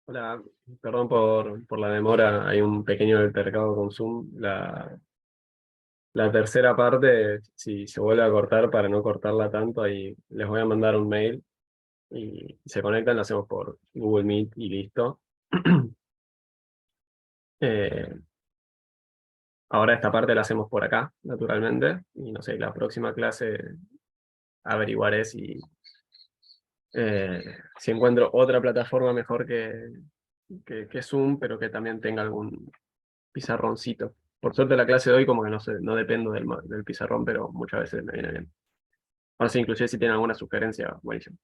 Hola, perdón por la demora, hay un pequeño altercado con Zoom. La tercera parte, si se vuelve a cortar, para no cortarla tanto, ahí les voy a mandar un mail y se conectan, lo hacemos por Google Meet y listo. Eh, Ahora esta parte la hacemos por acá, naturalmente, y no sé, la próxima clase averiguaré eh, si encuentro otra plataforma mejor que Zoom, pero que también tenga algún pizarroncito. Por suerte la clase de hoy como que no sé, no dependo del pizarrón, pero muchas veces me viene bien. O sea, inclusive si tienen alguna sugerencia, buenísimo.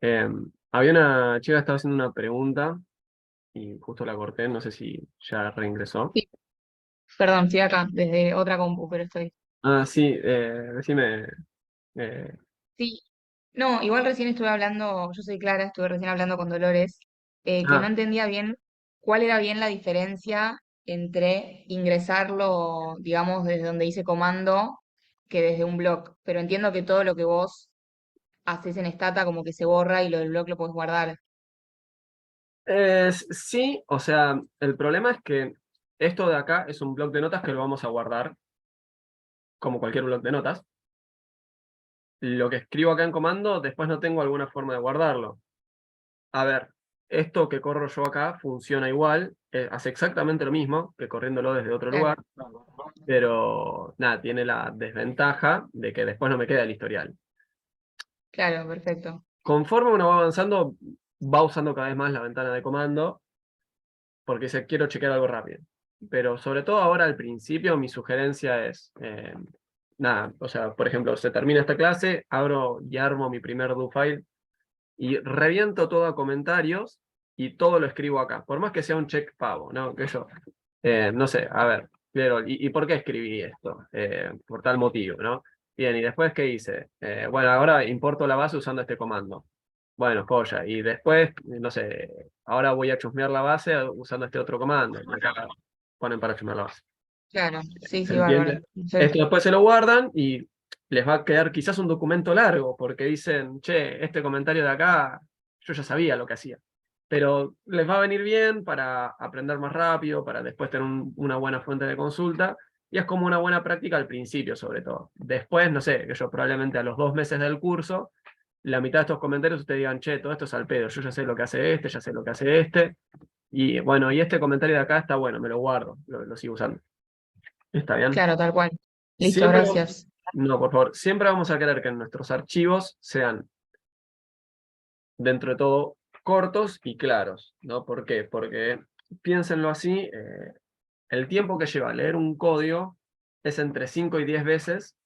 Eh, Había una chica que estaba haciendo una pregunta y justo la corté, no sé si ya reingresó. Sí, perdón, estoy acá, desde otra compu, pero estoy. Ah, sí, decime. eh, Sí, no, igual recién estuve hablando, yo soy Clara, estuve recién hablando con Dolores, que no ah, entendía bien cuál era bien la diferencia entre ingresarlo, digamos, desde donde dice comando, que desde un blog. Pero entiendo que todo lo que vos haces en Stata como que se borra y lo del blog lo podés guardar. sí, o sea, el problema es que esto de acá es un bloc de notas que lo vamos a guardar como cualquier bloc de notas. Lo que escribo acá en comando, después no tengo alguna forma de guardarlo. A ver, esto que corro yo acá funciona igual, hace exactamente lo mismo que corriéndolo desde otro Claro, lugar, pero nada, tiene la desventaja de que después no me queda el historial. claro, perfecto. Conforme uno va avanzando, va usando cada vez más la ventana de comando, porque dice, quiero chequear algo rápido. Pero sobre todo ahora al principio, mi sugerencia es, nada, o sea, por ejemplo, se termina esta clase, abro y armo mi primer do file y reviento todo a comentarios y todo lo escribo acá, por más que sea un check pavo, ¿no? Que yo, no sé, a ver, pero, ¿y por qué escribí esto? Por tal motivo, ¿no? Bien, y después, ¿qué hice? Bueno, ahora importo la base usando este comando. Bueno, joya. Y después, no sé, ahora voy a chusmear la base usando este otro comando. Y acá ponen para chusmear la base. Claro, sí, ¿Se sí, bárbaro. entiende? Esto Perfecto. después se lo guardan y les va a quedar quizás un documento largo, porque dicen, che, este comentario de acá, yo ya sabía lo que hacía. Pero les va a venir bien para aprender más rápido, para después tener una buena fuente de consulta, y es como una buena práctica al principio, sobre todo. Después, no sé, que yo probablemente a los 2 meses del curso, la mitad de estos comentarios ustedes digan, che, todo esto es al pedo, yo ya sé lo que hace este, ya sé lo que hace este, y bueno, y este comentario de acá está bueno, me lo guardo, lo sigo usando. ¿Está bien? Claro, tal cual. Listo, Siempre, gracias. no, por favor, siempre vamos a querer que nuestros archivos sean, dentro de todo, cortos y claros, ¿no? ¿Por qué? Porque, piénsenlo así, el tiempo que lleva leer un código es entre 5 y 10 veces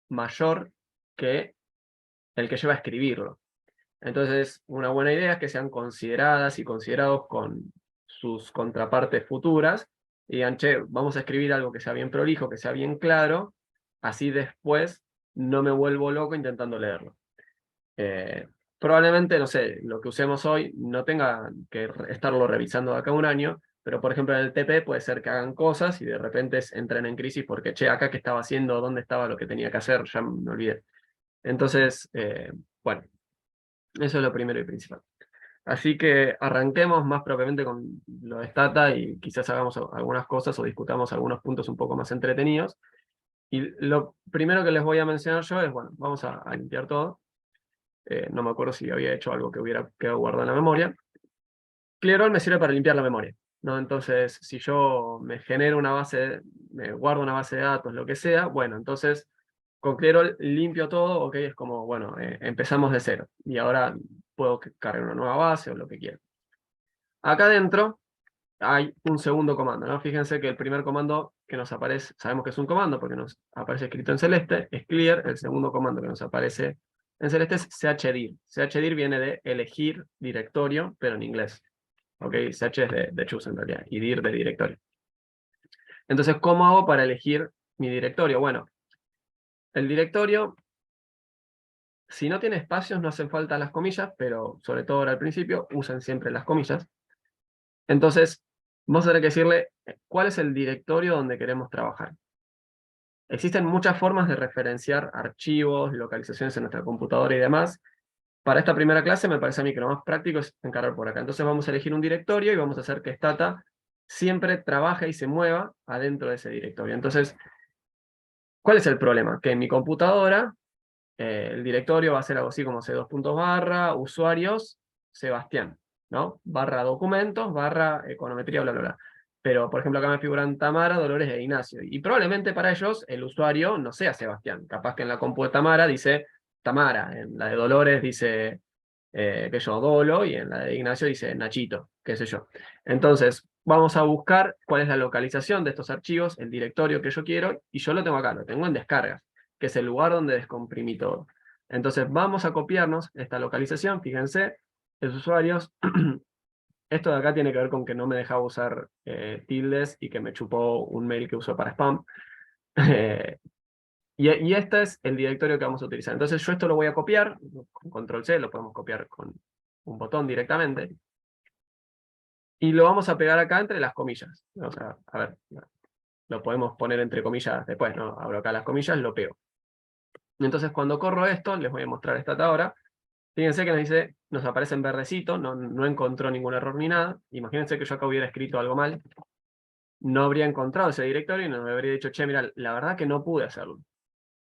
mayor que el que lleva a escribirlo. Entonces, una buena idea es que sean consideradas y considerados con sus contrapartes futuras y digan, che, vamos a escribir algo que sea bien prolijo, que sea bien claro, así después no me vuelvo loco intentando leerlo. Eh, Probablemente, no sé, lo que usemos hoy no tenga que estarlo revisando de acá a un año, pero por ejemplo en el TP puede ser que hagan cosas y de repente entren en crisis porque, che, acá qué estaba haciendo, dónde estaba lo que tenía que hacer, ya me olvidé. Entonces, bueno, eso es lo primero y principal. Así que arranquemos más propiamente con lo de Stata y quizás hagamos algunas cosas o discutamos algunos puntos un poco más entretenidos. Y lo primero que les voy a mencionar yo es, bueno, vamos a limpiar todo. No me acuerdo si había hecho algo que hubiera quedado guardado en la memoria. Clearall me sirve para limpiar la memoria, ¿no? Entonces, si yo me genero una base, me guardo una base de datos, lo que sea, bueno, entonces con Clearall limpio todo, ok, es como, bueno, empezamos de cero y ahora puedo cargar una nueva base o lo que quiera. Acá adentro hay un segundo comando, ¿no? Fíjense que el primer comando que nos aparece, sabemos que es un comando porque nos aparece escrito en celeste, es clear. El segundo comando que nos aparece en celeste es chdir. Chdir viene de elegir directorio, pero en inglés. ¿Ok? Ch es de choose en realidad, y dir de directorio. Entonces, ¿cómo hago para elegir mi directorio? Bueno, el directorio, si no tiene espacios, no hacen falta las comillas, pero sobre todo ahora al principio, usen siempre las comillas. Entonces, vamos a tener que decirle cuál es el directorio donde queremos trabajar. Existen muchas formas de referenciar archivos, localizaciones en nuestra computadora y demás. para esta primera clase me parece a mí que lo más práctico es encargar por acá. Entonces vamos a elegir un directorio y vamos a hacer que Stata siempre trabaje y se mueva adentro de ese directorio. Entonces, ¿cuál es el problema? Que en mi computadora el directorio va a ser algo así como c2 usuarios, Sebastián, ¿no? Barra documentos, barra econometría, bla, bla, bla. Pero, por ejemplo, acá me figuran Tamara, Dolores e Ignacio. Y probablemente para ellos el usuario no sea Sebastián. Capaz que en la compu de Tamara dice Tamara, en la de Dolores dice, qué sé yo, Dolo, y en la de Ignacio dice Nachito, qué sé yo. Entonces, vamos a buscar cuál es la localización de estos archivos, el directorio que yo quiero, y yo lo tengo acá, lo tengo en descargas, que es el lugar donde descomprimí todo. Entonces vamos a copiarnos esta localización, fíjense, los usuarios, esto de acá tiene que ver con que no me dejaba usar tildes y que me chupó un mail que uso para spam. Y este es el directorio que vamos a utilizar. Entonces yo esto lo voy a copiar, con control C, lo podemos copiar con un botón directamente, y lo vamos a pegar acá entre las comillas. O sea, a ver, lo podemos poner entre comillas después, ¿no? Abro acá las comillas, lo pego. Entonces cuando corro esto, les voy a mostrar esta ahora. Fíjense que nos dice, nos aparece en verdecito, no encontró ningún error ni nada. Imagínense que yo acá hubiera escrito algo mal. No habría encontrado ese directorio y nos habría dicho, che, mira, la verdad que no pude hacerlo.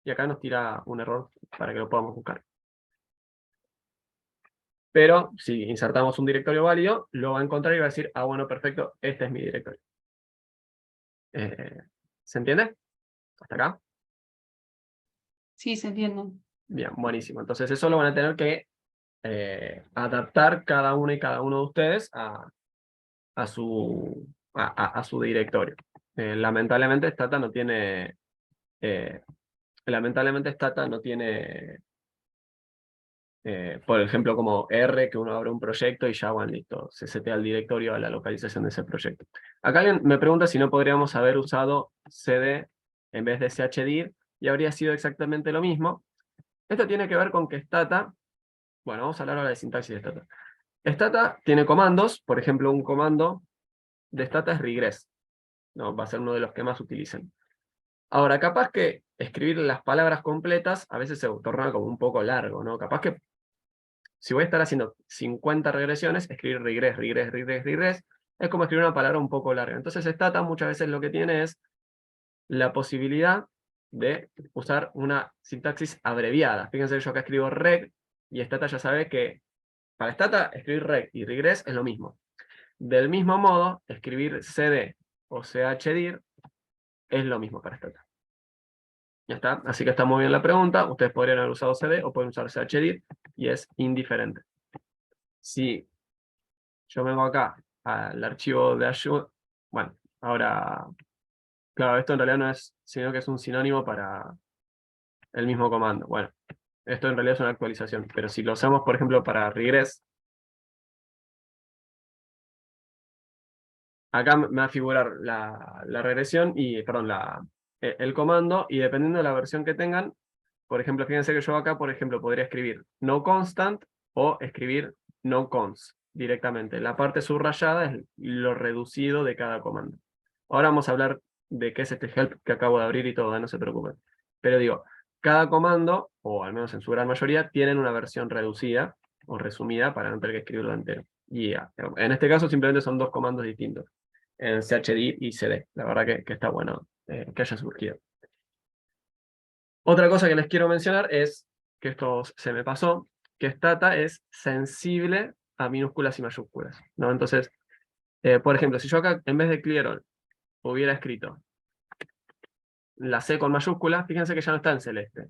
Y acá nos tira un error para que lo podamos buscar. Pero si insertamos un directorio válido, lo va a encontrar y va a decir, ah, bueno, perfecto, este es mi directorio. ¿Se entiende? ¿Hasta acá? Sí, se entiende. Bien, buenísimo. Entonces eso lo van a tener que adaptar cada uno y cada uno de ustedes a su directorio. Lamentablemente Stata no tiene, por ejemplo, como R, que uno abre un proyecto y ya, bueno, listo, se setea el directorio a la localización de ese proyecto. Acá alguien me pregunta si no podríamos haber usado CD en vez de chdir, y habría sido exactamente lo mismo. Esto tiene que ver con que Stata, bueno, vamos a hablar ahora de sintaxis de Stata. Stata tiene comandos, por ejemplo, un comando de Stata es regress, ¿no? Va a ser uno de los que más utilicen. Ahora, capaz que escribir las palabras completas a veces se torna como un poco largo, ¿no? Capaz que si voy a estar haciendo 50 regresiones, escribir regress, regress, regress, regress, es como escribir una palabra un poco larga. Entonces Stata muchas veces lo que tiene es la posibilidad de usar una sintaxis abreviada. Fíjense que yo acá escribo reg, y Stata ya sabe que para Stata escribir reg y regress es lo mismo. Del mismo modo, escribir cd o chdir es lo mismo para Stata. Ya está, así que está muy bien la pregunta. Ustedes podrían haber usado cd o pueden usar chdir y es indiferente. Si yo vengo acá al archivo de ayuda, bueno, ahora, claro, esto en realidad no es, sino que es un sinónimo para el mismo comando. Bueno, esto en realidad es una actualización, pero si lo usamos, por ejemplo, para regress, acá me va a figurar la regresión y, perdón, el comando, y dependiendo de la versión que tengan, por ejemplo, fíjense que yo acá, por ejemplo, podría escribir no constant o escribir no cons directamente. La parte subrayada es lo reducido de cada comando. Ahora vamos a hablar de qué es este help que acabo de abrir y todo, no se preocupen. Pero digo, cada comando, o al menos en su gran mayoría, tienen una versión reducida o resumida para no tener que escribirlo entero. Y en este caso simplemente son dos comandos distintos, en chdir y cd. La verdad que está bueno que haya surgido. Otra cosa que les quiero mencionar es, que esto se me pasó, que Stata es sensible a minúsculas y mayúsculas, ¿no? Entonces, por ejemplo, si yo acá en vez de clear all hubiera escrito la C con mayúscula, fíjense que ya no está en celeste.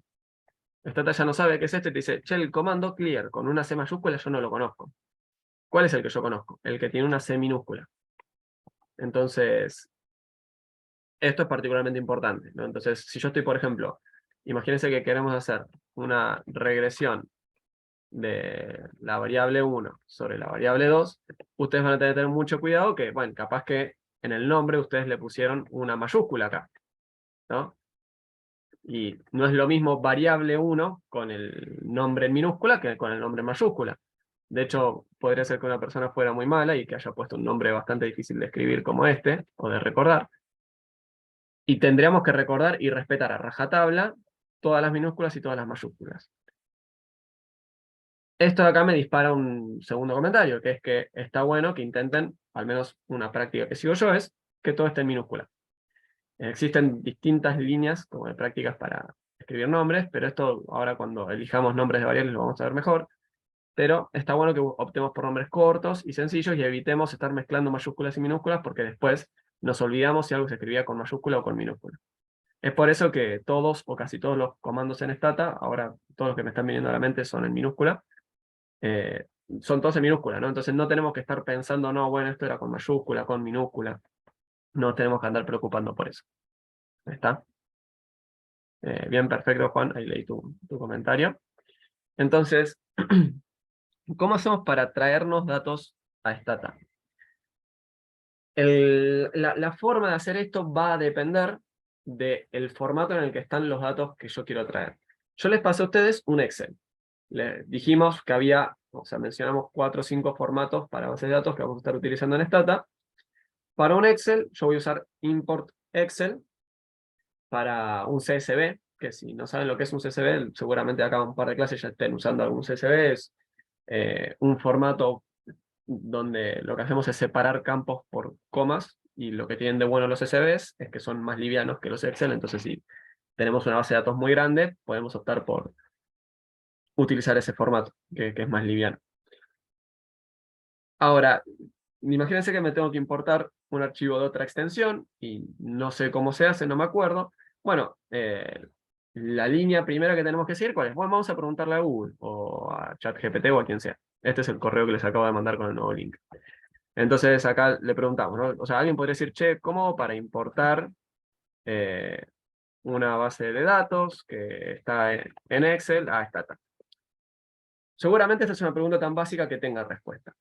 Stata ya no sabe qué es esto y te dice, che, el comando clear con una C mayúscula yo no lo conozco. ¿Cuál es el que yo conozco? El que tiene una C minúscula. Entonces, esto es particularmente importante, ¿no? Entonces, si yo estoy, por ejemplo, imagínense que queremos hacer una regresión de la variable 1 sobre la variable 2, ustedes van a tener mucho cuidado que, bueno, capaz que en el nombre ustedes le pusieron una mayúscula acá, ¿no? Y no es lo mismo variable 1 con el nombre en minúscula que con el nombre en mayúscula. De hecho, podría ser que una persona fuera muy mala y que haya puesto un nombre bastante difícil de escribir como este, o de recordar. Y tendríamos que recordar y respetar a rajatabla todas las minúsculas y todas las mayúsculas. Esto de acá me dispara un segundo comentario, que es que está bueno que intenten, al menos una práctica que sigo yo, es que todo esté en minúscula. Existen distintas líneas como de prácticas para escribir nombres, pero esto ahora cuando elijamos nombres de variables lo vamos a ver mejor. Pero está bueno que optemos por nombres cortos y sencillos y evitemos estar mezclando mayúsculas y minúsculas porque después nos olvidamos si algo se escribía con mayúscula o con minúscula. Es por eso que todos o casi todos los comandos en Stata, ahora todos los que me están viniendo a la mente son en minúscula, eh, son todos en minúscula, ¿no? Entonces no tenemos que estar pensando, no, bueno, esto era con mayúscula, con minúscula. No tenemos que andar preocupando por eso. ¿Está? Bien, perfecto, Juan, ahí leí tu comentario. Entonces, ¿cómo hacemos para traernos datos a Stata? La forma de hacer esto va a depender del formato en el que están los datos que yo quiero traer. Yo les pasé a ustedes un Excel. Les dijimos que había, o sea, mencionamos 4 o 5 formatos para bases de datos que vamos a estar utilizando en Stata. Para un Excel, yo voy a usar import Excel. Para un CSV, que si no saben lo que es un CSV, seguramente acá un par de clases ya estén usando algún CSV, es un formato donde lo que hacemos es separar campos por comas, y lo que tienen de bueno los CSVs es que son más livianos que los Excel, entonces si tenemos una base de datos muy grande, podemos optar por utilizar ese formato, que es más liviano. Ahora, imagínense que me tengo que importar un archivo de otra extensión, y no sé cómo se hace, no me acuerdo. Bueno, la línea primera que tenemos que seguir, ¿cuál es? Bueno, vamos a preguntarle a Google, o a ChatGPT, o a quien sea. Este es el correo que les acabo de mandar con el nuevo link. Entonces acá le preguntamos, ¿no? O sea, alguien podría decir, che, ¿cómo para importar una base de datos que está en Excel a Stata? Seguramente esta es una pregunta tan básica que tenga respuesta.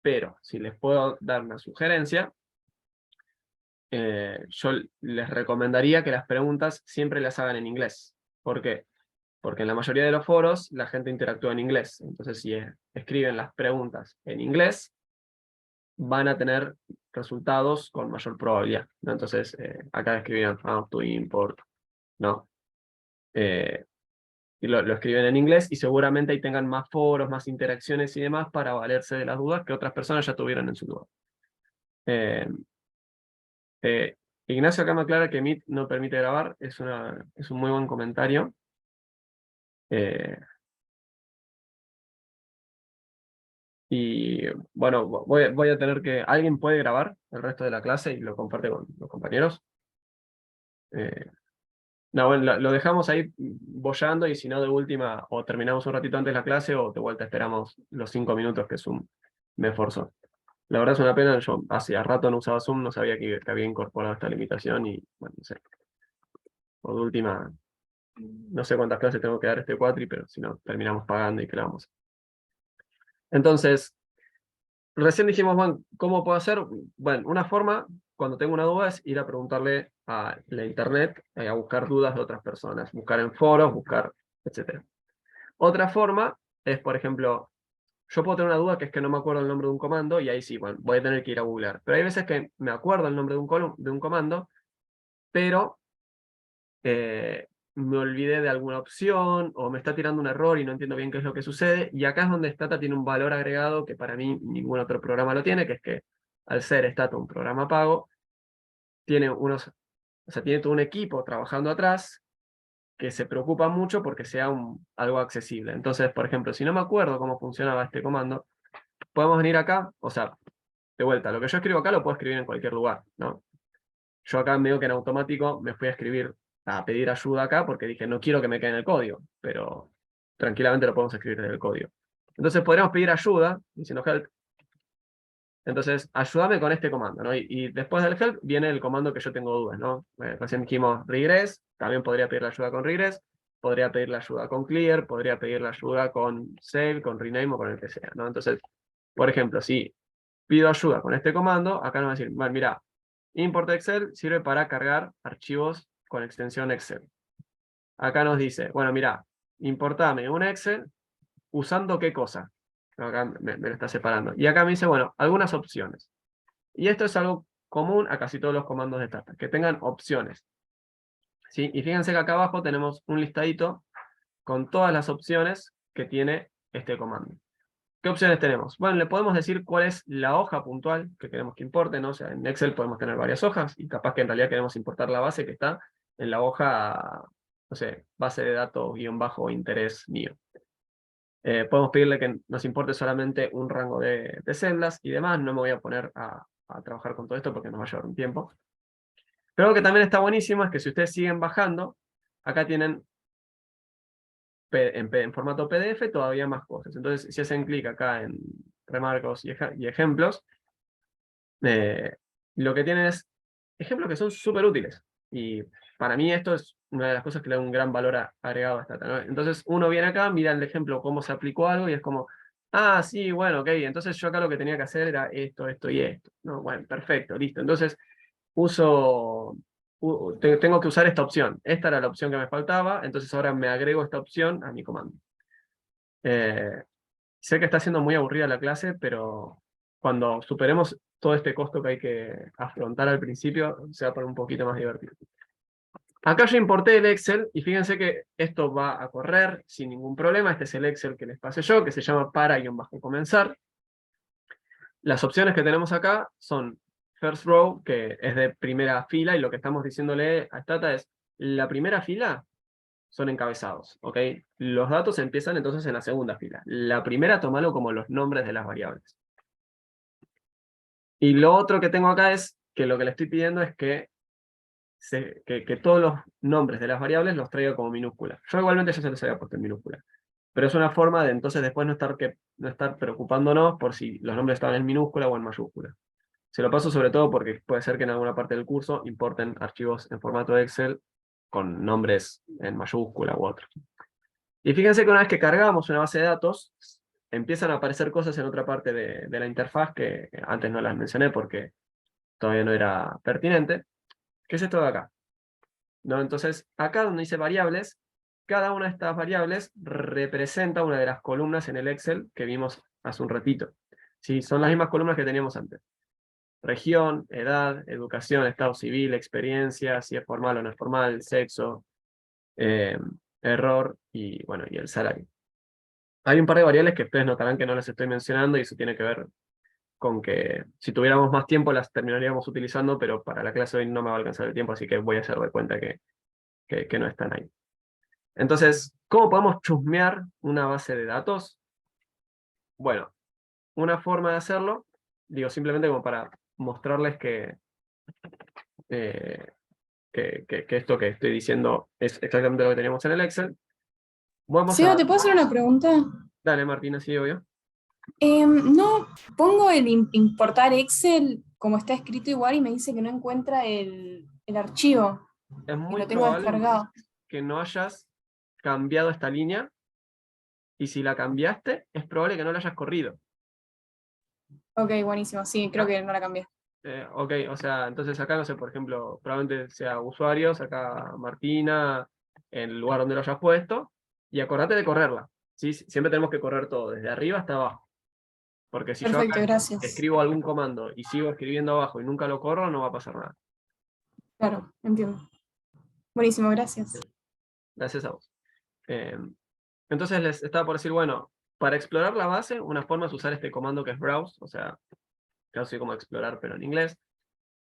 Pero si les puedo dar una sugerencia, yo les recomendaría que las preguntas siempre las hagan en inglés. ¿Por qué? Porque en la mayoría de los foros la gente interactúa en inglés. Entonces, si escriben las preguntas en inglés, van a tener resultados con mayor probabilidad, ¿no? Entonces, acá escribían how to import, ¿no? Y lo escriben en inglés y seguramente ahí tengan más foros, más interacciones y demás para valerse de las dudas que otras personas ya tuvieron en su duda. Eh, Ignacio acá me aclara que Meet no permite grabar, es un muy buen comentario. Y bueno, voy a tener que... ¿Alguien puede grabar el resto de la clase y lo comparte con los compañeros? No, bueno, lo dejamos ahí boyando, y si no, de última, o terminamos un ratito antes la clase, o de vuelta esperamos los 5 minutos que Zoom me forzó. La verdad es una pena, yo hacía rato no usaba Zoom, no sabía que había incorporado esta limitación, y bueno, no sé. O de última, no sé cuántas clases tengo que dar este cuatri, pero si no, terminamos pagando y clavamos. Entonces, recién dijimos, bueno, ¿cómo puedo hacer? Bueno, una forma, cuando tengo una duda, es ir a preguntarle a la internet, a buscar dudas de otras personas, buscar en foros, buscar, etc. Otra forma es, por ejemplo, yo puedo tener una duda que es que no me acuerdo el nombre de un comando, y ahí sí, bueno, voy a tener que ir a googlear. Pero hay veces que me acuerdo el nombre de un comando, pero me olvidé de alguna opción, o me está tirando un error y no entiendo bien qué es lo que sucede, y acá es donde Stata tiene un valor agregado que para mí ningún otro programa lo tiene, que es que al ser Stata un programa pago, tiene tiene todo un equipo trabajando atrás que se preocupa mucho porque sea algo accesible. Entonces, por ejemplo, si no me acuerdo cómo funcionaba este comando, podemos venir acá, o sea, de vuelta, lo que yo escribo acá lo puedo escribir en cualquier lugar, ¿no? Yo acá medio que en automático me fui a pedir ayuda acá, porque dije, no quiero que me quede en el código, pero tranquilamente lo podemos escribir desde el código. Entonces podríamos pedir ayuda, diciendo help. Entonces, ayúdame con este comando, ¿no? Y después del help viene el comando que yo tengo dudas, ¿no? Recién dijimos regress, también podría pedir la ayuda con regress, podría pedir la ayuda con clear, podría pedir la ayuda con save, con rename o con el que sea, ¿no? Entonces, por ejemplo, si pido ayuda con este comando, acá nos va a decir, bueno, mira, import Excel sirve para cargar archivos con extensión Excel. Acá nos dice, bueno, mira, importame un Excel usando qué cosa. Acá me lo está separando. Y acá me dice, bueno, algunas opciones. Y esto es algo común a casi todos los comandos de Stata, que tengan opciones. ¿Sí? Y fíjense que acá abajo tenemos un listadito con todas las opciones que tiene este comando. ¿Qué opciones tenemos? Bueno, le podemos decir cuál es la hoja puntual que queremos que importe, ¿no? O sea, en Excel podemos tener varias hojas, y capaz que en realidad queremos importar la base que está en la hoja, no sé, base de datos guión bajo interés mío. Podemos pedirle que nos importe solamente un rango de celdas y demás. No me voy a poner a trabajar con todo esto porque nos va a llevar un tiempo. Pero algo que también está buenísimo es que si ustedes siguen bajando, acá tienen en formato PDF todavía más cosas. Entonces, si hacen clic acá en remarcos y ejemplos, lo que tienen es ejemplos que son súper útiles. Y para mí esto es una de las cosas que le da un gran valor agregado a Stata, ¿no? Entonces uno viene acá, mira el ejemplo, cómo se aplicó algo, y es como, ah, sí, bueno, ok, entonces yo acá lo que tenía que hacer era esto, esto y esto. No, bueno, perfecto, listo. Entonces tengo que usar esta opción. Esta era la opción que me faltaba, entonces ahora me agrego esta opción a mi comando. Sé que está siendo muy aburrida la clase, pero cuando superemos todo este costo que hay que afrontar al principio, se va a poner un poquito más divertido. Acá yo importé el Excel, y fíjense que esto va a correr sin ningún problema. Este es el Excel que les pasé yo, que se llama para-comenzar. Las opciones que tenemos acá son first row, que es de primera fila, y lo que estamos diciéndole a Stata es, la primera fila son encabezados, ¿ok? Los datos empiezan entonces en la segunda fila. La primera, tomalo como los nombres de las variables. Y lo otro que tengo acá es que lo que le estoy pidiendo es que todos los nombres de las variables los traiga como minúscula. Yo igualmente ya se los había puesto en minúscula. Pero es una forma de entonces después no estar preocupándonos por si los nombres estaban en minúscula o en mayúscula. Se lo paso sobre todo porque puede ser que en alguna parte del curso importen archivos en formato Excel con nombres en mayúscula u otros. Y fíjense que una vez que cargamos una base de datos, empiezan a aparecer cosas en otra parte de la interfaz que antes no las mencioné porque todavía no era pertinente, que es esto de acá, ¿no? Entonces, acá donde dice variables, cada una de estas variables representa una de las columnas en el Excel que vimos hace un ratito. ¿Sí? Son las mismas columnas que teníamos antes. Región, edad, educación, estado civil, experiencia, si es formal o no es formal, sexo, error y, bueno, y el salario. Hay un par de variables que ustedes notarán que no las estoy mencionando, y eso tiene que ver con que si tuviéramos más tiempo las terminaríamos utilizando, pero para la clase de hoy no me va a alcanzar el tiempo, así que voy a hacer de cuenta que no están ahí. Entonces, ¿cómo podemos chusmear una base de datos? Bueno, una forma de hacerlo, digo simplemente como para mostrarles eh, que esto que estoy diciendo es exactamente lo que teníamos en el Excel. Vamos Seba, a... ¿te puedo hacer una pregunta? Dale, Martina, sí, obvio. No, pongo el importar Excel como está escrito igual y me dice que no encuentra el archivo Es y muy lo tengo probable descargado. que no hayas cambiado esta línea, y si la cambiaste, es probable que no la hayas corrido. Ok, buenísimo, sí, creo que no la cambié. Ok, o sea, entonces acá, no sé, por ejemplo, probablemente sea usuarios, acá Martina, en el lugar donde lo hayas puesto, y acordate de correrla. ¿Sí? Siempre tenemos que correr todo, desde arriba hasta abajo. Porque si yo Perfecto, acá gracias. escribo algún comando y sigo escribiendo abajo y nunca lo corro, no va a pasar nada. Claro, entiendo. Buenísimo, gracias. Gracias a vos. Eh, entonces les estaba por decir, bueno, para explorar la base, una forma es usar este comando que es browse, o sea, casi como explorar, pero en inglés.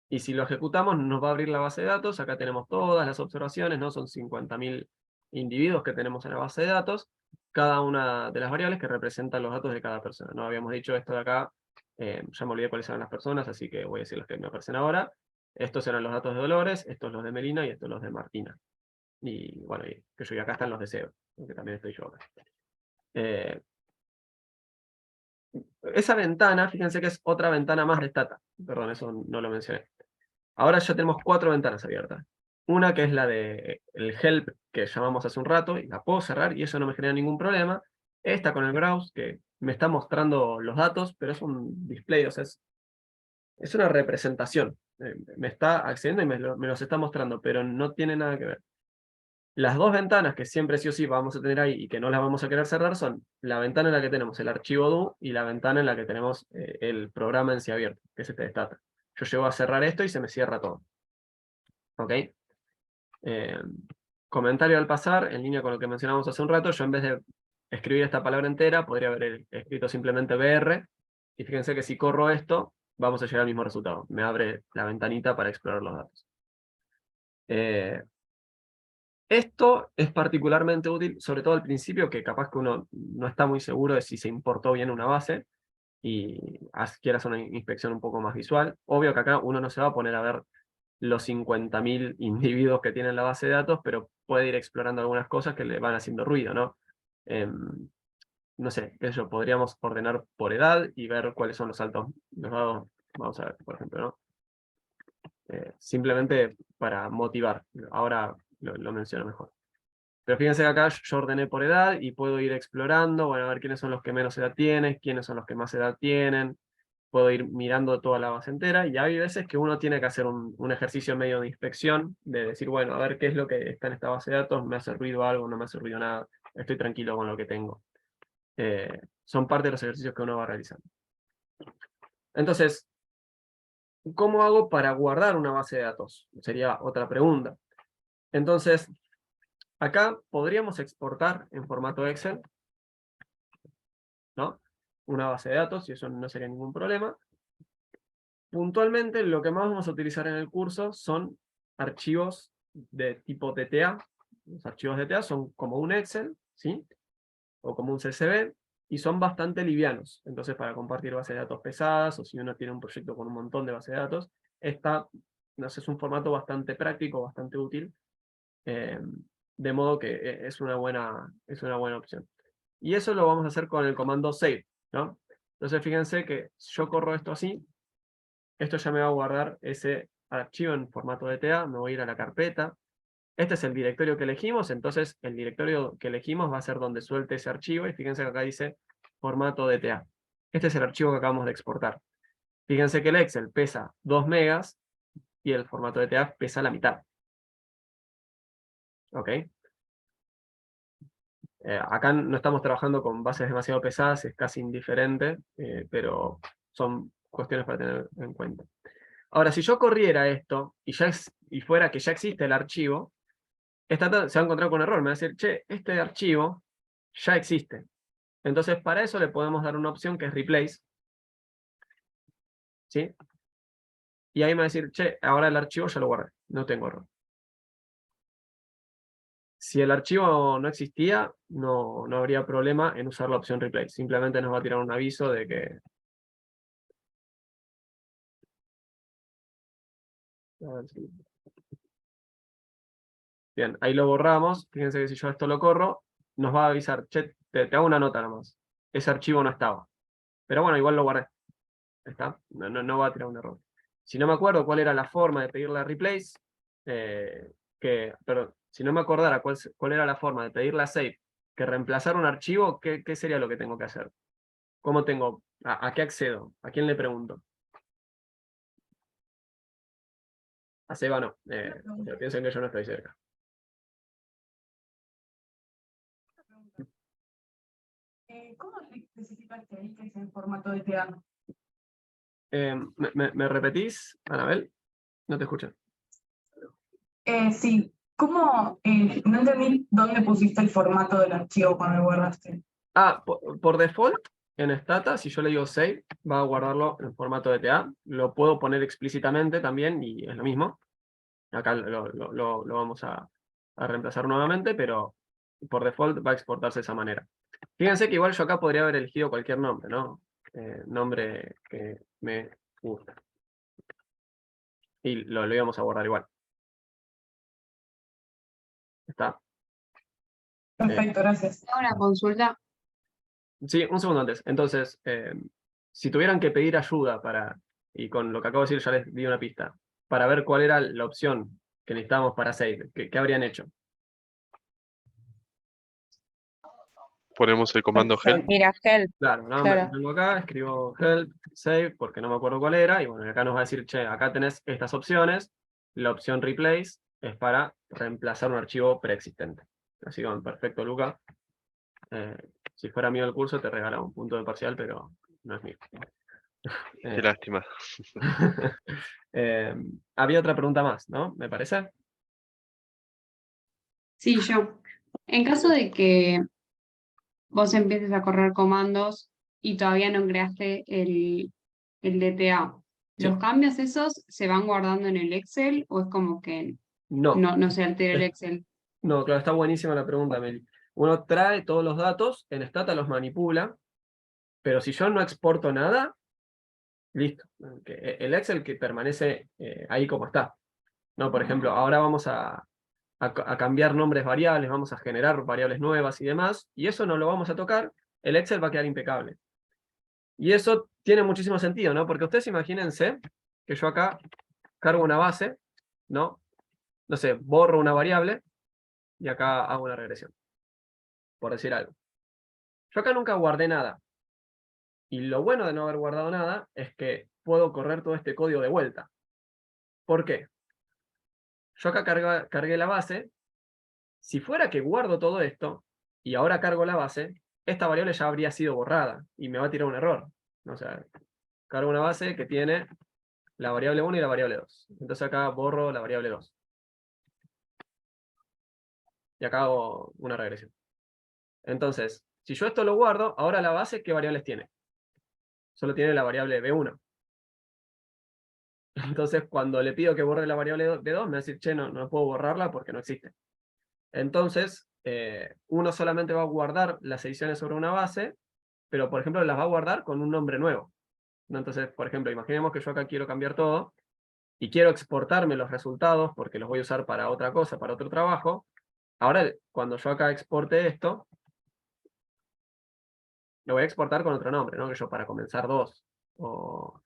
Y si lo ejecutamos, nos va a abrir la base de datos. Acá tenemos todas las observaciones, ¿no? Son 50.000 individuos que tenemos en la base de datos. Cada una de las variables que representan los datos de cada persona, ¿no? Habíamos dicho esto de acá, ya me olvidé cuáles eran las personas, así que voy a decir los que me aparecen ahora. Estos eran los datos de Dolores, estos los de Melina y estos los de Martina. Y bueno, y acá están los de Seba, que también estoy yo acá. Esa ventana, fíjense que es otra ventana más de Stata. Perdón, eso no lo mencioné. Ahora ya tenemos 4 ventanas abiertas. Una que es la de el help que llamamos hace un rato, y la puedo cerrar y eso no me genera ningún problema. Esta con el browse, que me está mostrando los datos, pero es un display, o sea, es una representación. Me está accediendo y me los está mostrando, pero no tiene nada que ver. Las dos ventanas que siempre sí o sí vamos a tener ahí y que no las vamos a querer cerrar son la ventana en la que tenemos el archivo DO y la ventana en la que tenemos el programa en sí abierto, que es este de Stata. Yo llego a cerrar esto y se me cierra todo. ¿Ok? Comentario al pasar, en línea con lo que mencionamos hace un rato, yo en vez de escribir esta palabra entera, podría haber escrito simplemente BR, y fíjense que si corro esto, vamos a llegar al mismo resultado. Me abre la ventanita para explorar los datos. Esto es particularmente útil, sobre todo al principio, que capaz que uno no está muy seguro de si se importó bien una base, y quiere hacer una inspección un poco más visual. Obvio que acá uno no se va a poner a ver los 50.000 individuos que tiene la base de datos, pero puede ir explorando algunas cosas que le van haciendo ruido, ¿no? No sé, eso podríamos ordenar por edad y ver cuáles son los datos. Vamos a ver, por ejemplo, ¿no? Simplemente para motivar. Ahora lo menciono mejor. Pero fíjense que acá yo ordené por edad y puedo ir explorando, bueno, a ver quiénes son los que menos edad tienen, quiénes son los que más edad tienen. Puedo ir mirando toda la base entera, y hay veces que uno tiene que hacer un ejercicio medio de inspección, de decir, bueno, a ver qué es lo que está en esta base de datos, me hace ruido algo, no me hace ruido nada, estoy tranquilo con lo que tengo. Son parte de los ejercicios que uno va realizando. Entonces, ¿cómo hago para guardar una base de datos? Sería otra pregunta. Entonces, acá podríamos exportar en formato Excel, ¿no? Una base de datos, y eso no sería ningún problema. Puntualmente, lo que más vamos a utilizar en el curso son archivos de tipo DTA. Los archivos DTA son como un Excel, ¿sí? O como un CSV, y son bastante livianos. Entonces, para compartir bases de datos pesadas, o si uno tiene un proyecto con un montón de bases de datos, es un formato bastante práctico, bastante útil, de modo que es una buena opción. Y eso lo vamos a hacer con el comando save, ¿no? Entonces, fíjense que yo corro esto así, esto ya me va a guardar ese archivo en formato DTA, me voy a ir a la carpeta. Este es el directorio que elegimos, entonces el directorio que elegimos va a ser donde suelte ese archivo, y fíjense que acá dice formato DTA. Este es el archivo que acabamos de exportar. Fíjense que el Excel pesa 2 megas y el formato DTA pesa la mitad. ¿Ok? Acá no estamos trabajando con bases demasiado pesadas, es casi indiferente, pero son cuestiones para tener en cuenta. Ahora, si yo corriera esto, y fuera que ya existe el archivo, se va a encontrar con un error, me va a decir, che, este archivo ya existe. Entonces, para eso le podemos dar una opción que es replace, ¿sí? Y ahí me va a decir, che, ahora el archivo ya lo guardé, no tengo error. Si el archivo no existía, no habría problema en usar la opción replace. Simplemente nos va a tirar un aviso de que... Bien, ahí lo borramos. Fíjense que si yo esto lo corro, nos va a avisar, che, te hago una nota nomás. Ese archivo no estaba. Pero bueno, igual lo guardé. ¿Está? No va a tirar un error. Si no me acuerdo cuál era la forma de pedir la replace, perdón, si no me acordara cuál era la forma de pedir la save, que reemplazar un archivo, ¿qué sería lo que tengo que hacer? ¿Cómo tengo? ¿A qué accedo? ¿A quién le pregunto? A Seba no. Pero piensen que yo no estoy cerca. ¿Cómo especificas que ahí que es en formato DTA? ¿Me repetís, Anabel? No te escucho. Sí. ¿Cómo? No entendí dónde pusiste el formato del archivo cuando lo guardaste. Por default, en Stata, si yo le digo save, va a guardarlo en formato DTA. Lo puedo poner explícitamente también, y es lo mismo. Acá lo vamos a reemplazar nuevamente, pero por default va a exportarse de esa manera. Fíjense que igual yo acá podría haber elegido cualquier nombre, ¿no? Nombre que me gusta. Y lo íbamos a guardar igual. ¿Está? Perfecto, gracias. Hago una consulta. Sí, un segundo antes. Entonces, si tuvieran que pedir ayuda y con lo que acabo de decir ya les di una pista, para ver cuál era la opción que necesitábamos para save, ¿qué habrían hecho? Ponemos el comando help. Mira, help, Claro, ¿no? claro. Vengo acá, escribo help, save, porque no me acuerdo cuál era, y bueno, acá nos va a decir, che, acá tenés estas opciones, la opción replace es para reemplazar un archivo preexistente. Así que, bueno, perfecto, Luca. Si fuera mío el curso te regalaba un punto de parcial, pero no es mío. Qué lástima. Había otra pregunta más, ¿no? ¿Me parece? Sí, yo. En caso de que vos empieces a correr comandos y todavía no creaste el DTA. Sí. ¿Los cambios esos se van guardando en el Excel o es como que No, no se altera el Es- Excel? no, claro, está buenísima la pregunta, Meli. Uno trae todos los datos, en Stata los manipula, pero si yo no exporto nada, listo. El Excel que permanece ahí como está. ¿No? Por ejemplo, ahora vamos a cambiar nombres variables, vamos a generar variables nuevas y demás, y eso no lo vamos a tocar, el Excel va a quedar impecable. Y eso tiene muchísimo sentido, ¿no? Porque ustedes imagínense que yo acá cargo una base, ¿no? No sé, borro una variable y acá hago una regresión, por decir algo. Yo acá nunca guardé nada. Y lo bueno de no haber guardado nada es que puedo correr todo este código de vuelta. ¿Por qué? Yo acá cargué la base. Si fuera que guardo todo esto y ahora cargo la base, esta variable ya habría sido borrada y me va a tirar un error. O sea, cargo una base que tiene la variable 1 y la variable 2. Entonces acá borro la variable 2. Y acá hago una regresión. Entonces, si yo esto lo guardo, ahora la base, ¿qué variables tiene? Solo tiene la variable B1. Entonces, cuando le pido que borre la variable B2, me va a decir, che, no puedo borrarla porque no existe. Entonces, uno solamente va a guardar las ediciones sobre una base, pero, por ejemplo, las va a guardar con un nombre nuevo. ¿No? Entonces, por ejemplo, imaginemos que yo acá quiero cambiar todo y quiero exportarme los resultados porque los voy a usar para otra cosa, para otro trabajo. Ahora, cuando yo acá exporte esto, lo voy a exportar con otro nombre, ¿no? Que yo para comenzar 2, o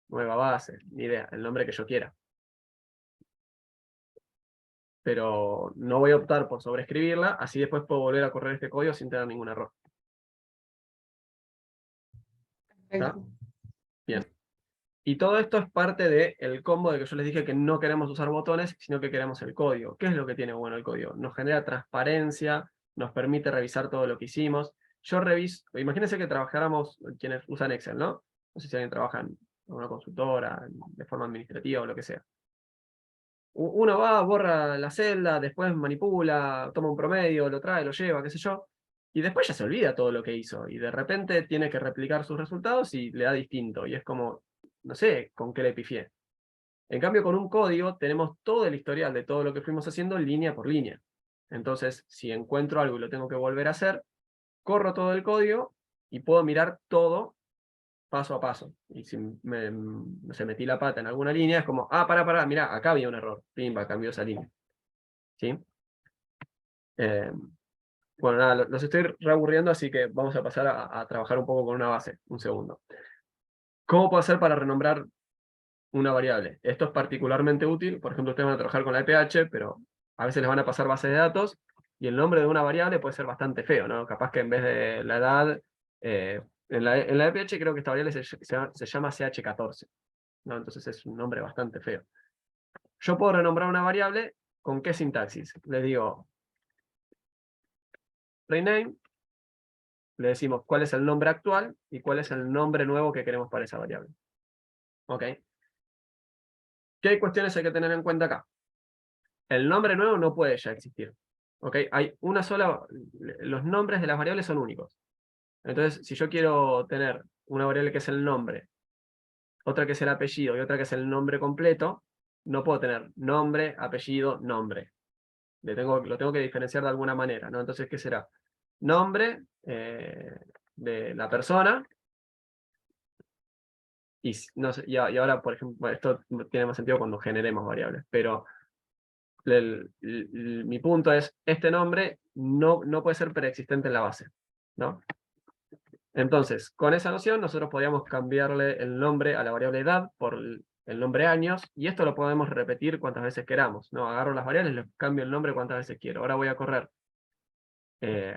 nueva base, ni idea, el nombre que yo quiera. Pero no voy a optar por sobreescribirla, así después puedo volver a correr este código sin tener ningún error. ¿Está? Bien. Y todo esto es parte del combo de que yo les dije que no queremos usar botones, sino que queremos el código. ¿Qué es lo que tiene bueno el código? Nos genera transparencia, nos permite revisar todo lo que hicimos. Yo reviso, imagínense que trabajáramos quienes usan Excel, ¿no? No sé si alguien trabaja en una consultora, de forma administrativa o lo que sea. Uno va, borra la celda, después manipula, toma un promedio, lo trae, lo lleva, qué sé yo, y después ya se olvida todo lo que hizo, y de repente tiene que replicar sus resultados y le da distinto, y es como, no sé con qué le pifié. En cambio, con un código tenemos todo el historial de todo lo que fuimos haciendo línea por línea. Entonces, si encuentro algo y lo tengo que volver a hacer, corro todo el código y puedo mirar todo paso a paso. Y si no sé, metí la pata en alguna línea, es como, pará, mirá, acá había un error. Pimba, cambió esa línea. ¿Sí? Bueno, nada, los estoy reaburriendo, así que vamos a pasar a trabajar un poco con una base. Un segundo. ¿Cómo puedo hacer para renombrar una variable? Esto es particularmente útil. Por ejemplo, ustedes van a trabajar con la EPH, pero a veces les van a pasar bases de datos, y el nombre de una variable puede ser bastante feo, ¿no? Capaz que en vez de la edad... en la EPH creo que esta variable se llama CH14, ¿no? Entonces es un nombre bastante feo. Yo puedo renombrar una variable con qué sintaxis. Le digo rename, le decimos cuál es el nombre actual y cuál es el nombre nuevo que queremos para esa variable. ¿Ok? ¿Qué cuestiones hay que tener en cuenta acá? El nombre nuevo no puede ya existir. ¿Ok? Hay una sola... Los nombres de las variables son únicos. Entonces, si yo quiero tener una variable que es el nombre, otra que es el apellido y otra que es el nombre completo, no puedo tener nombre, apellido, nombre. Lo tengo que diferenciar de alguna manera, ¿no? Entonces, ¿qué será? Nombre de la persona, y, no sé, y ahora, por ejemplo, bueno, esto tiene más sentido cuando generemos variables, pero mi punto es, este nombre no puede ser preexistente en la base, ¿no? Entonces, con esa noción, nosotros podríamos cambiarle el nombre a la variable edad por el nombre años, y esto lo podemos repetir cuantas veces queramos, ¿no? Agarro las variables, les cambio el nombre cuantas veces quiero. Ahora voy a correr.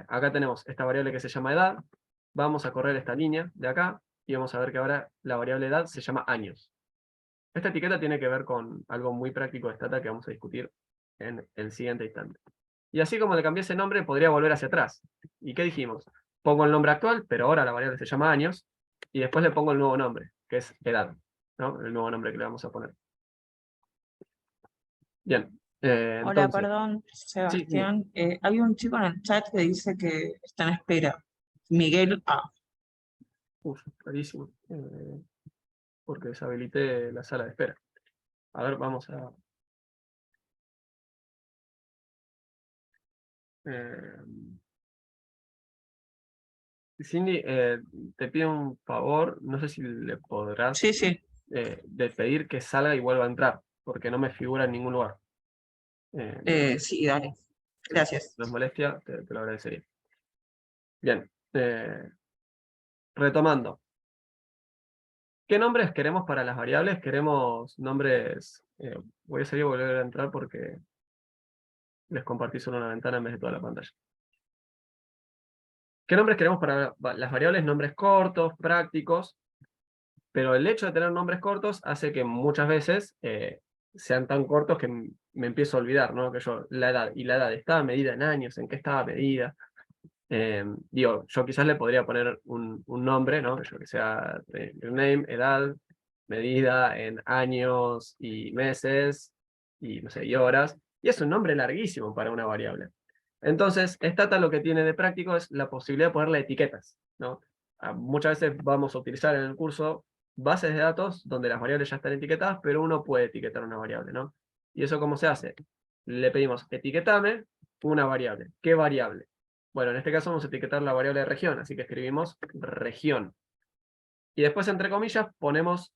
Acá tenemos esta variable que se llama edad, vamos a correr esta línea de acá, y vamos a ver que ahora la variable edad se llama años. Esta etiqueta tiene que ver con algo muy práctico de Stata que vamos a discutir en el siguiente instante. Y así como le cambié ese nombre, podría volver hacia atrás. ¿Y qué dijimos? Pongo el nombre actual, pero ahora la variable se llama años, y después le pongo el nuevo nombre, que es edad, ¿no? El nuevo nombre que le vamos a poner. Bien. Hola, Entonces, perdón, sí, Sebastián. Hay un chico en el chat que dice que está en espera. Miguel A. Uf, clarísimo. Porque deshabilité la sala de espera. A ver, vamos a... Cindy, te pido un favor, no sé si le podrás Sí, sí. de pedir que salga y vuelva a entrar, porque no me figura en ningún lugar. Sí, dale. Gracias. No es molestia, te lo agradecería. Bien, retomando. ¿Qué nombres queremos para las variables? Queremos nombres... voy a salir y volver a entrar porque les compartí solo una ventana en vez de toda la pantalla. ¿Qué nombres queremos para las variables? Nombres cortos, prácticos, pero el hecho de tener nombres cortos hace que muchas veces sean tan cortos que me empiezo a olvidar, ¿no? Que yo, la edad estaba medida en años, ¿en qué estaba medida? Digo, yo quizás le podría poner un nombre, ¿no? Yo que sea name, edad, medida en años y meses, y no sé, y horas, y es un nombre larguísimo para una variable. Entonces, Stata lo que tiene de práctico es la posibilidad de ponerle etiquetas, ¿no? Muchas veces vamos a utilizar en el curso bases de datos donde las variables ya están etiquetadas, pero uno puede etiquetar una variable, ¿no? ¿Y eso cómo se hace? Le pedimos etiquetame una variable. ¿Qué variable? Bueno, en este caso vamos a etiquetar la variable de región, así que escribimos región. Y después, entre comillas, ponemos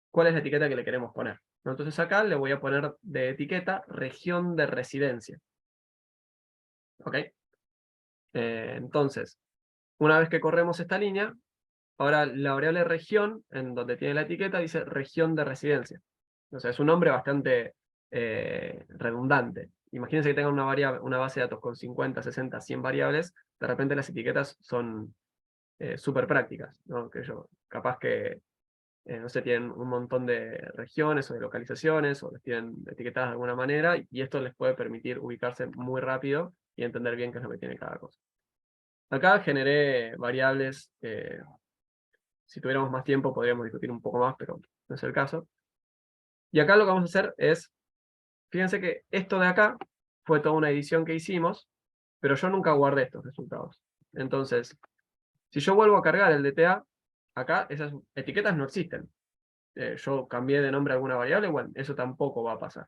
cuál es la etiqueta que le queremos poner, ¿no? Entonces acá le voy a poner de etiqueta región de residencia. ¿Ok? Entonces, una vez que corremos esta línea, ahora la variable región, en donde tiene la etiqueta, dice región de residencia. O sea, es un nombre bastante redundante. Imagínense que tengan una base de datos con 50, 60, 100 variables, de repente las etiquetas son súper prácticas, ¿no? Que capaz que, no sé, tienen un montón de regiones o de localizaciones, o las tienen etiquetadas de alguna manera, y esto les puede permitir ubicarse muy rápido y entender bien qué es lo que tiene cada cosa. Acá generé variables, si tuviéramos más tiempo podríamos discutir un poco más, pero no es el caso. Y acá lo que vamos a hacer es, fíjense que esto de acá fue toda una edición que hicimos, pero yo nunca guardé estos resultados. Entonces, si yo vuelvo a cargar el DTA, acá esas etiquetas no existen. Yo cambié de nombre a alguna variable, bueno, eso tampoco va a pasar.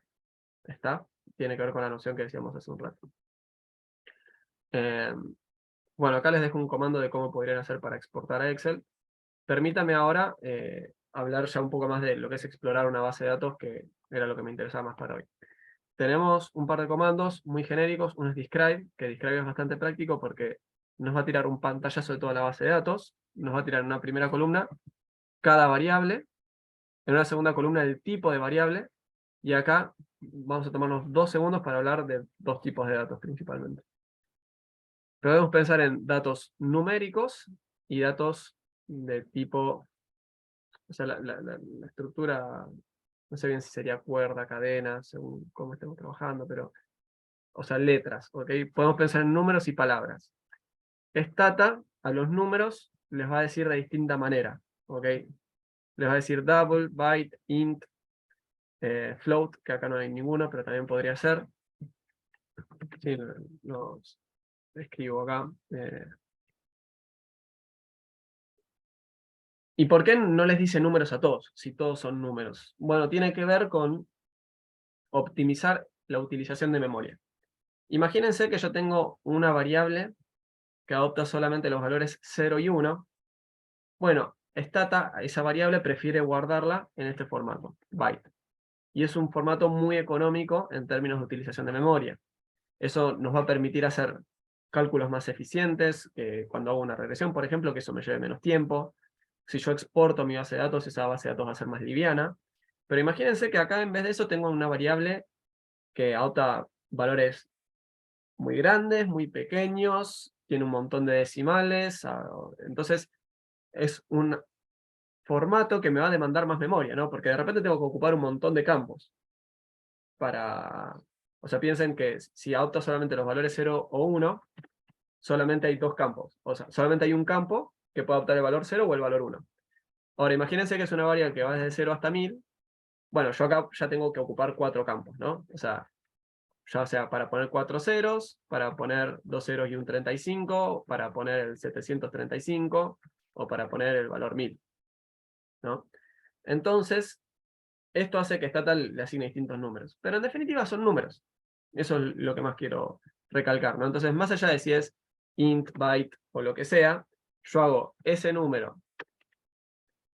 ¿Está? Tiene que ver con la noción que decíamos hace un rato. Bueno, acá les dejo un comando de cómo podrían hacer para exportar a Excel. Permítame ahora hablar ya un poco más de lo que es explorar una base de datos, que era lo que me interesaba más para hoy. Tenemos un par de comandos muy genéricos. Uno es describe, que describe es bastante práctico porque nos va a tirar un pantallazo de toda la base de datos, nos va a tirar en una primera columna cada variable, en una segunda columna el tipo de variable, y acá vamos a tomarnos 2 segundos para hablar de 2 tipos de datos principalmente. Podemos pensar en datos numéricos y datos de tipo, o sea, la estructura, no sé bien si sería cuerda, cadena, según cómo estemos trabajando, pero, o sea, letras, ¿ok? Podemos pensar en números y palabras. Stata a los números les va a decir de distinta manera, ¿ok? Les va a decir double, byte, int, float, que acá no hay ninguno, pero también podría ser. Sí, los escribo acá. ¿Y por qué no les dice números a todos, si todos son números? Bueno, tiene que ver con optimizar la utilización de memoria. Imagínense que yo tengo una variable que adopta solamente los valores 0 y 1. Bueno, Stata, esa variable, prefiere guardarla en este formato, byte. Y es un formato muy económico en términos de utilización de memoria. Eso nos va a permitir hacer cálculos más eficientes, cuando hago una regresión, por ejemplo, que eso me lleve menos tiempo. Si yo exporto mi base de datos, esa base de datos va a ser más liviana. Pero imagínense que acá en vez de eso tengo una variable que adopta valores muy grandes, muy pequeños, tiene un montón de decimales, entonces es un formato que me va a demandar más memoria, ¿no? Porque de repente tengo que ocupar un montón de campos para... O sea, piensen que si adopta solamente los valores 0 o 1, solamente hay 2 campos. O sea, solamente hay un campo que puede adoptar el valor 0 o el valor 1. Ahora, imagínense que es una variable que va desde 0 hasta 1000. Bueno, yo acá ya tengo que ocupar 4 campos, ¿no? O sea, ya sea para poner 4 ceros, para poner 2 ceros y un 35, para poner el 735, o para poner el valor 1000, ¿no? Entonces, esto hace que Stata le asigne distintos números, pero en definitiva son números. Eso es lo que más quiero recalcar, ¿no? Entonces, más allá de si es int, byte o lo que sea, yo hago ese número,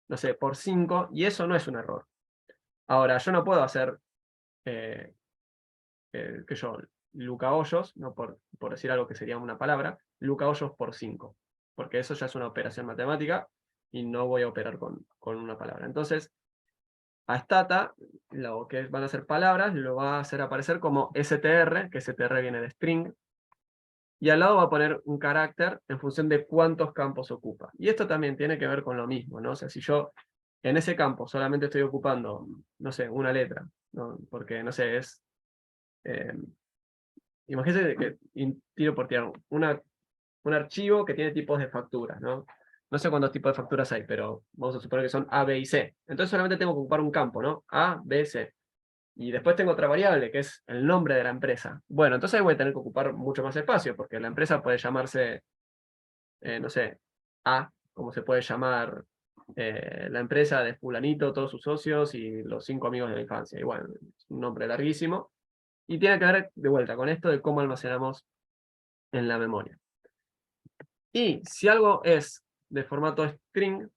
no sé, por 5, y eso no es un error. Ahora, yo no puedo hacer, que yo, Luca Hoyos, no por decir algo que sería una palabra, Luca Hoyos por 5, porque eso ya es una operación matemática, y no voy a operar con una palabra. Entonces, a Stata, lo que van a ser palabras, lo va a hacer aparecer como str, que str viene de string, y al lado va a poner un carácter en función de cuántos campos ocupa. Y esto también tiene que ver con lo mismo, ¿no? O sea, si yo en ese campo solamente estoy ocupando, no sé, una letra, ¿no? Porque, no sé, es... imagínense que tiro por tirar un archivo que tiene tipos de facturas, ¿no? No sé cuántos tipos de facturas hay, pero vamos a suponer que son A, B y C. Entonces solamente tengo que ocupar un campo, ¿no? A, B, C. Y después tengo otra variable, que es el nombre de la empresa. Bueno, entonces ahí voy a tener que ocupar mucho más espacio, porque la empresa puede llamarse, no sé, A, como se puede llamar la empresa de fulanito, todos sus socios y los 5 amigos de la infancia. Y bueno, es un nombre larguísimo. Y tiene que ver, de vuelta, con esto de cómo almacenamos en la memoria. Y si algo es de formato string,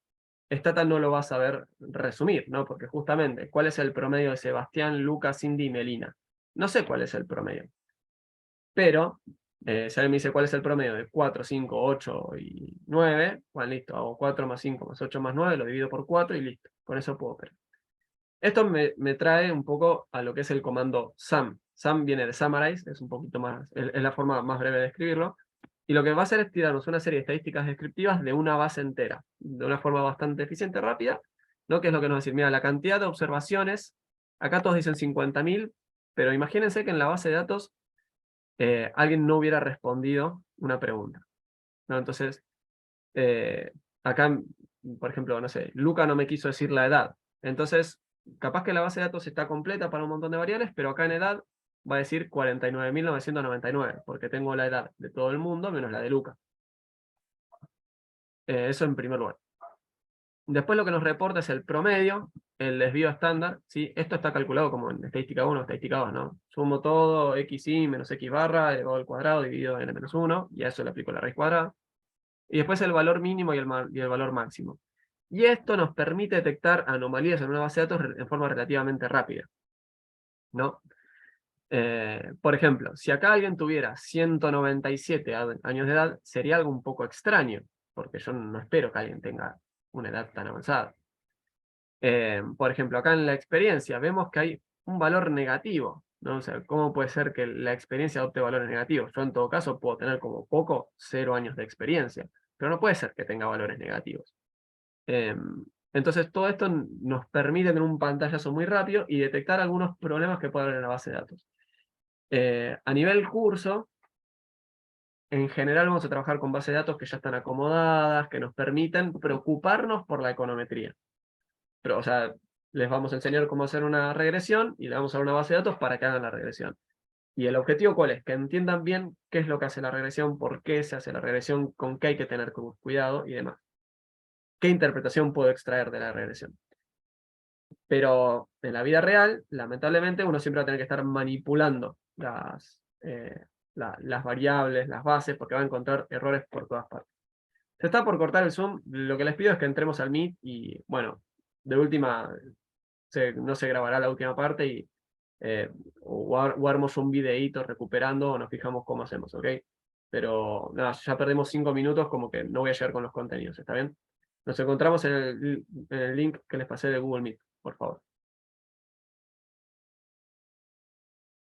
Stata no lo va a saber resumir, ¿no? Porque justamente, ¿cuál es el promedio de Sebastián, Lucas, Cindy y Melina? No sé cuál es el promedio. Pero, si alguien me dice cuál es el promedio de 4, 5, 8 y 9, bueno, listo, hago 4 más 5 más 8 más 9, lo divido por 4 y listo. Con eso puedo operar. Esto me trae un poco a lo que es el comando sum. Sum viene de summarize, es un poquito más, es la forma más breve de escribirlo. Y lo que va a hacer es tirarnos una serie de estadísticas descriptivas de una base entera, de una forma bastante eficiente y rápida, ¿no? Que es lo que nos va a decir, mira, la cantidad de observaciones, acá todos dicen 50.000, pero imagínense que en la base de datos alguien no hubiera respondido una pregunta, ¿no? Entonces, acá, por ejemplo, no sé, Luca no me quiso decir la edad. Entonces, capaz que la base de datos está completa para un montón de variables, pero acá en edad va a decir 49.999, porque tengo la edad de todo el mundo menos la de Luca. Eso en primer lugar. Después lo que nos reporta es el promedio, el desvío estándar, ¿sí? Esto está calculado como en estadística 1, estadística 2, ¿no? Sumo todo, xy menos x barra, elevado al cuadrado, dividido en n-1, y a eso le aplico la raíz cuadrada. Y después el valor mínimo y el valor máximo. Y esto nos permite detectar anomalías en una base de datos en forma relativamente rápida, ¿no? Por ejemplo, si acá alguien tuviera 197 años de edad, sería algo un poco extraño, porque yo no espero que alguien tenga una edad tan avanzada. Por ejemplo, acá en la experiencia vemos que hay un valor negativo, ¿no? O sea, ¿cómo puede ser que la experiencia adopte valores negativos? Yo en todo caso puedo tener como poco 0 años de experiencia, pero no puede ser que tenga valores negativos. Entonces todo esto nos permite tener un pantallazo muy rápido y detectar algunos problemas que puede haber en la base de datos. A nivel curso, en general vamos a trabajar con bases de datos que ya están acomodadas, que nos permiten preocuparnos por la econometría. Pero, o sea, les vamos a enseñar cómo hacer una regresión y le vamos a dar una base de datos para que hagan la regresión. ¿Y el objetivo cuál es? Que entiendan bien qué es lo que hace la regresión, por qué se hace la regresión, con qué hay que tener cuidado y demás. ¿Qué interpretación puedo extraer de la regresión? Pero en la vida real, lamentablemente, uno siempre va a tener que estar manipulando las variables, las bases, porque va a encontrar errores por todas partes. Se está por cortar el Zoom, lo que les pido es que entremos al Meet y, bueno, de última, no se grabará la última parte y o armamos un videíto recuperando o nos fijamos cómo hacemos, ¿ok? Pero nada, ya perdimos 5 minutos, como que no voy a llegar con los contenidos, ¿está bien? Nos encontramos en el link que les pasé de Google Meet, por favor.